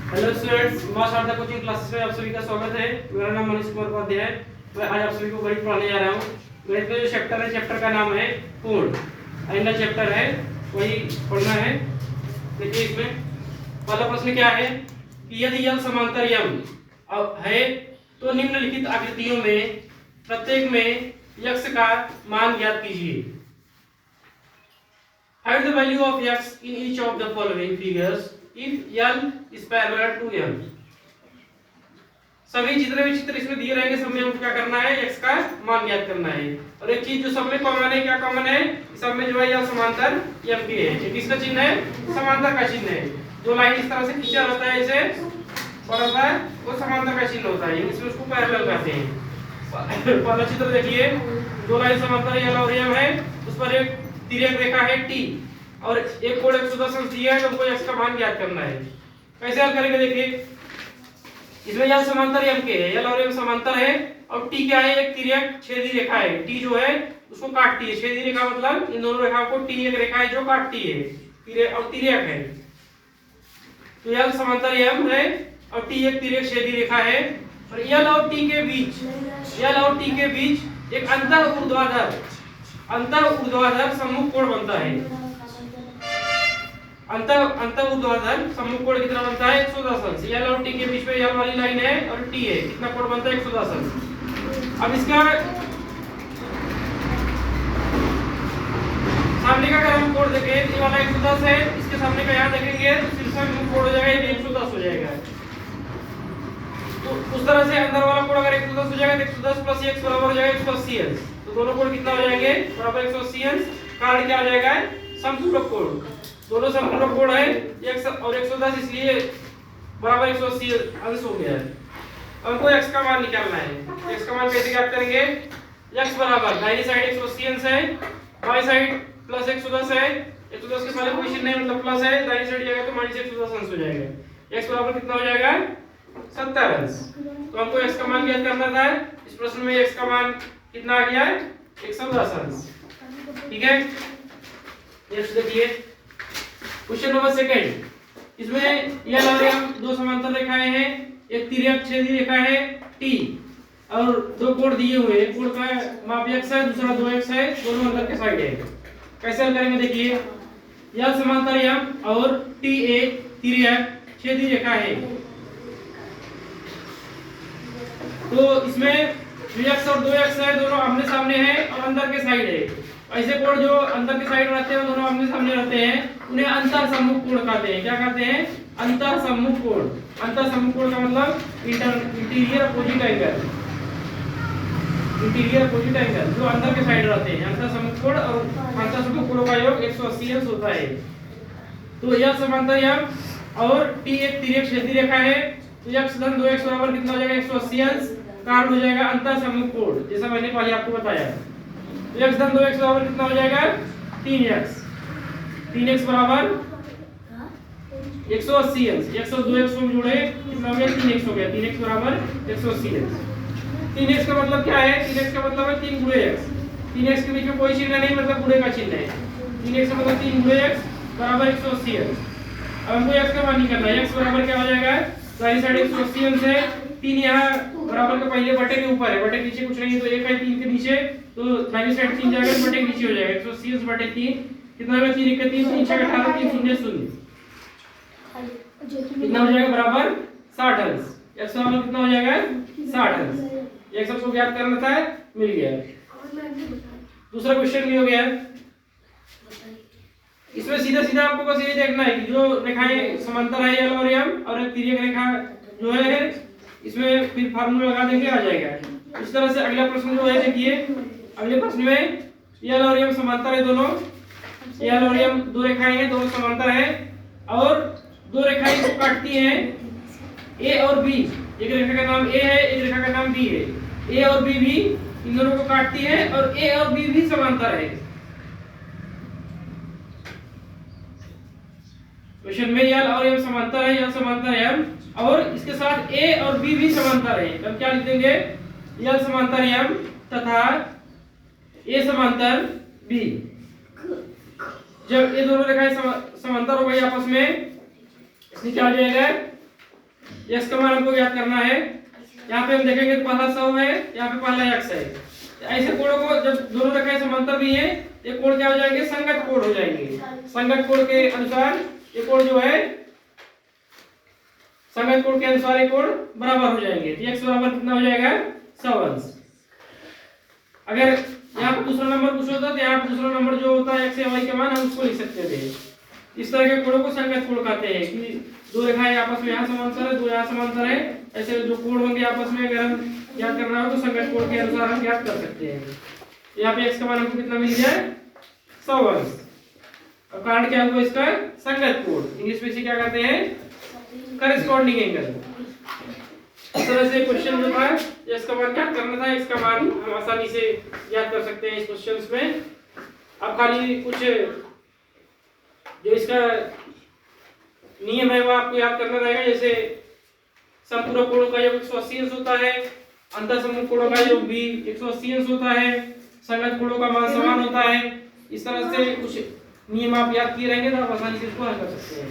Hello students, मां Sharda coaching classes में आप सभी का स्वागत है। मेरा नाम मनीष कुमार उपाध्याय है। मैं आज आप सभी को गणित पढ़ाने जा रहा हूँ। गणित में जो चैप्टर है, चैप्टर का नाम है कोण। अगला चैप्टर है वही पढ़ना है। देखिए इसमें पहला प्रश्न क्या है कि यदि यह समांतर यम है तो निम्नलिखित आकृतियों में प्रत्येक में x का मान ज्ञात कीजिए। Find the value of x in each of the following figures if L is parallel to M। सभी जितने भी चित्र इसमें दिए रहेंगे सब में हमको क्या करना है, x का मान ज्ञात करना है। और एक चीज जो सब में कॉमन है, क्या कॉमन है, सब में जो है यह समांतर M की है। ये किसका चिन्ह है, समांतर का चिन्ह है। जो लाइन इस तरह से खींचा रहता है इसे और होता है वो समांतर का चिन्ह होता है, इसमें उसको पैरेलल कहते हैं। पहला चित्र देखिए, दो लाइन समांतर L और M है, उस पर एक तिर्यक रेखा है T और एक कोण 110 अंश दिया है, तो हमको x का मान ज्ञात करना है। कैसे हल करेंगे, देखिए इसमें यह समांतर M के है, L और M समांतर है और T क्या है, एक तिर्यक छेदी रेखा है। T जो है उसको काटती है। छेदी रेखा मतलब इन दोनों रेखाओं को T एक रेखा है जो काटती है, तिर्यक है। तो L समांतर M है और T एक तिर्यक छेदी रेखा है और L और T के बीच एक अंतर ऊर्ध्वाधर सम्मुख कोण बनता है। अंतर ऊर्ध्वाधर सम्मुख कोण कितना बनता है, 110 अंश। L और T के बीच में L वाली लाइन है और T है, कितना कोण बनता है, 110 अंश। अब इसका सामने का अगर हम कोण देखें, ये वाला 110 है, इसके सामने का यहाँ देखेंगे तो शीर्षक में कोण हो जाएगा, ये 110 हो जाएगा। तो उस तरह से अंदर वाला कोण अगर 110 हो जाएगा तो 110 प्लस x बराबर हो जाएगा 180 अंश। तो दोनों कोण कितना हो जाएंगे, बराबर 180 अंश। कारण क्या हो जाएगा, समपूरक कोण। दोनों समपूरक कोण है x और 110, इसलिए बराबर 180 अंश हो गया है। अब हमको x का मान निकालना है। x का मान कैसे ज्ञात करेंगे, x बराबर दाहिनी साइड 180 अंश है, बाईं साइड प्लस 110 है। 110 के पहले कोई चिन्ह नहीं मतलब प्लस है, दाहिनी साइड जाएगा तो माइनस 110 अंश हो जाएगा। x बराबर कितना हो जाएगा, 70 अंश। तो हमको x का मान ज्ञात करना था। इस प्रश्न में x का मान कितना आ गया है, 110 अंश। ठीक है, नेक्स्ट देखिए क्वेश्चन नंबर सेकंड। इसमें L और M दो समांतर रेखाएं हैं, एक तिर्यक छेदी रेखा है T और दो कोण दिए हुए हैं। कोण का माप x है, दूसरा 2x है, दोनों अंदर के साइड है। कैसे हल करेंगे, देखिए L समांतर M और T एक तिर्यक छेदी रेखा है। तो इसमें 2x और 2x है, दोनों आमने सामने हैं और अंदर के साइड है। ऐसे कोण जो अंदर के साइड रहते हैं दोनों आमने सामने रहते हैं, उन्हें अंतर सम्मुख कोण कहते हैं। क्या कहते हैं, अंतर सम्मुख कोण। अंतर सम्मुख कोण का मतलब interior opposite angle. Interior opposite angle जो अंदर के साइड रहते हैं, अंतर सम्मुख कोण और अंतर सम्मुख कोणों का योग 180 अंश होता है। तो यह समांतर M और T एक तिर्यक छेदी रेखा है, तो x धन 2x बराबर कितना हो जाएगा, 180 अंश। कारण हो जाएगा अंतर सम्मुख कोण, जैसा मैंने पहले आपको बताया। तो x धन 2x बराबर कितना हो जाएगा, 3x। 3x बराबर 180 अंश। x और 2x को जोड़े कितना हो गया, 3x हो गया। 3x बराबर 180 अंश। 3x का मतलब क्या है, 3x का मतलब है 3 गुणे x। 3x के बीच में कोई चिन्ह नहीं, मतलब गुणे का चिन्ह है। 3x का मतलब 3 गुणे x बराबर 180 अंश। अब हमको x का मान निकालना है। x बराबर क्या हो जाएगा, दाहिनी साइड 180 अंश है, 3 यहाँ बराबर का पहले बटे के ऊपर है, बटे के नीचे कुछ नहीं है, तो 1 है 3 के नीचे, तो दाहिनी साइड 3 जाएगा बटे के नीचे हो जाएगा। 180 अंश बटे 3 कितना होगा, 3 1 3 3 6 18 3 0 0 कितना हो जाएगा, बराबर 60 अंश। x बराबर कितना हो जाएगा, 60 अंश। ये सबको ज्ञात करना था, मिल गया। दूसरा क्वेश्चन भी हो गया। इसमें सीधा सीधा आपको बस ये देखना है कि जो रेखाएं समांतर है L और M और एक तिर्यक रेखा जो है, इसमें फिर फार्मूला लगा देंगे, आ जाएगा। इस तरह से अगला प्रश्न जो है, देखिए अगले प्रश्न में L और M समांतर है, दोनों L और M दो रेखाएं हैं, दोनों समांतर है और दो रेखाएं को काटती हैं A और B। एक रेखा का नाम A है, एक रेखा का नाम B है। A और B भी इन दोनों को काटती है और A और B भी समांतर है। क्वेश्चन में L और M समांतर है, L समांतर है M और इसके साथ A और B भी समांतर है। तब क्या लिख देंगे, L समांतर M तथा A समांतर B। जब ये दोनों रेखाएं समांतर हो गई आपस में, इसलिए क्या हो जाएगा, x का मान हमको ज्ञात करना है। यहाँ पे हम देखेंगे तो पहला 100 है, यहाँ पे पहला x है। ऐसे कोणों को जब दोनों रेखाएं समांतर भी हैं, ये कोण क्या हो जाएंगे? संगत कोण हो जाएंगे। संगत कोण के अनुसार ये कोण जो है, संगत कोण के अनुसार ये कोण बराबर हो जाएंगे। तो x बराबर कितना हो जाएगा? 100 अंश। अगर यहाँ पे दूसरा नंबर कुछ होता तो यहाँ पे दूसरा नंबर जो होता है x या y के मान, हम उसको लिख सकते थे। इस तरह के कोणों को संगत कोण कहते हैं कि दो रेखाएं आपस में यहाँ समांतर है, दो यहाँ समांतर है। ऐसे जो कोण होंगे आपस में, अगर हम ज्ञात करना हो तो संगत कोण के अनुसार हम ज्ञात कर सकते हैं। यहाँ पे x का मान हमको कितना मिल गया? 100 अंश। और कारण क्या हुआ इसका? संगत कोण। इंग्लिश में इसे क्या कहते हैं? Corresponding angle. इस तरह से क्वेश्चन जो था, इसका मान क्या करना था, इसका मान हम आसानी से ज्ञात कर सकते हैं इस क्वेश्चंस में। अब खाली कुछ जो इसका नियम है वो आपको याद करना रहेगा। जैसे संपूरक कोणों का योग 180 अंश होता है, अंतःसमूह कोणों का योग भी 180 अंश होता है, संगत कोणों का मान समान होता है। इस तरह से कुछ नियम आप याद किए रहेंगे तो आप आसानी से इसको हल कर सकते हैं।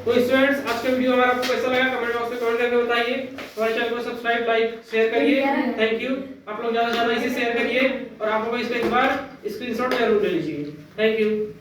तो स्टूडेंट्स, आज का वीडियो हमारा आपको कैसा लगा कमेंट बॉक्स में कमेंट करके बताइए। हमारे चैनल को सब्सक्राइब, लाइक, शेयर करिए। Thank you. आप लोग ज्यादा से ज्यादा इसे शेयर करिए और आप लोग इसका एक बार स्क्रीनशॉट जरूर ले लीजिए। Thank you.